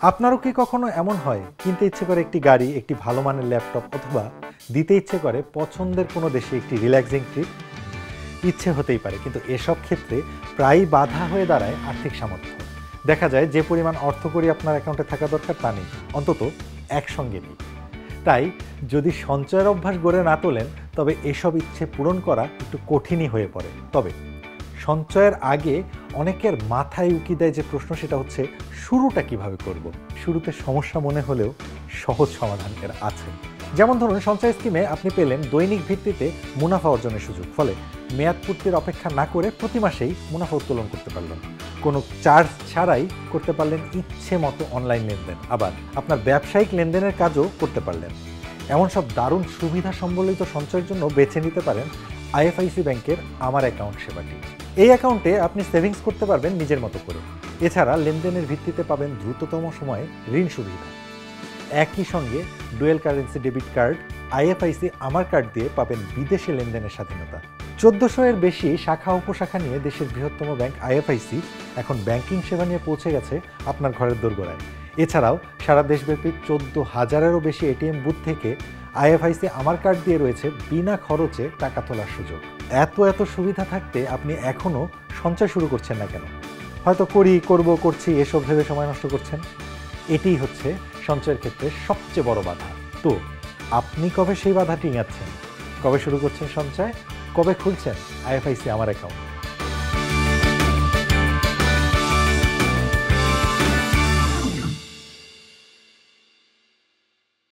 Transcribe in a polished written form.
আপনারও কি কখনো এমন হয় কিনতে ইচ্ছে করে একটি গাড়ি, একটি ভালো মানের ল্যাপটপ অথবা দিতে ইচ্ছে করে পছন্দের কোনো দেশে একটি রিল্যাক্সিং ট্রিপ? ইচ্ছে হতেই পারে, কিন্তু এসব ক্ষেত্রে প্রায়ই বাধা হয়ে দাঁড়ায় আর্থিক সামর্থ্য। দেখা যায় যে পরিমাণ অর্থকড়ি আপনার অ্যাকাউন্টে থাকা দরকার তা নেই, অন্তত একসঙ্গে নেই। তাই যদি সঞ্চয়ের অভ্যাস গড়ে না তোলেন তবে এসব ইচ্ছে পূরণ করা একটু কঠিনই হয়ে পড়ে। তবে সঞ্চয়ের আগে অনেকের মাথায় উকি দেয় যে প্রশ্ন, সেটা হচ্ছে শুরুটা কিভাবে করব। শুরুতে সমস্যা মনে হলেও সহজ সমাধান এর আছে। যেমন ধরুন, সঞ্চয় স্কিমে আপনি পেলেন দৈনিক ভিত্তিতে মুনাফা অর্জনের সুযোগ, ফলে মেয়াদ পূর্তির অপেক্ষা না করে প্রতি মাসেই মুনাফা উত্তোলন করতে পারলেন। কোনো চার্জ ছাড়াই করতে পারলেন ইচ্ছে মতো অনলাইন লেনদেন, আবার আপনার ব্যবসায়িক লেনদেনের কাজও করতে পারলেন। এমন সব দারুণ সুবিধা সম্বলিত সঞ্চয়ের জন্য বেছে নিতে পারেন আইএফআইসি ব্যাংকের আমার অ্যাকাউন্ট সেবাটি। এই অ্যাকাউন্টে আপনি সেভিংস করতে পারবেন নিজের মতো করে। এছাড়া লেনদেনের ভিত্তিতে পাবেন দ্রুততম সময়ে ঋণ সুবিধা। একই সঙ্গে dual currency debit card, IFIC আমার কার্ড দিয়ে পাবেন বিদেশে লেনদেনের স্বাধীনতা। 1400-এর বেশি শাখা উপশাখা নিয়ে দেশের বৃহত্তম ব্যাংক আইএফআইসি এখন ব্যাংকিং সেবা নিয়ে পৌঁছে গেছে আপনার ঘরের দোরগোড়ায়। এছাড়াও সারা দেশব্যাপী 14,000-এরও বেশি এটিএম বুথ থেকে আইএফআইসি আমার কার্ড দিয়ে রয়েছে বিনা খরচে টাকা তোলার সুযোগ। এত সুবিধা থাকতে আপনি এখনও সঞ্চয় শুরু করছেন না কেন? হয়তো করছি এসব ভেবে সময় নষ্ট করছেন। এটিই হচ্ছে সঞ্চয়ের ক্ষেত্রে সবচেয়ে বড় বাধা। তো আপনি কবে সেই বাধাটি নিয়েছেন? কবে শুরু করছেন সঞ্চয়? কবে খুলছেন আইএফআইসি আমার অ্যাকাউন্ট?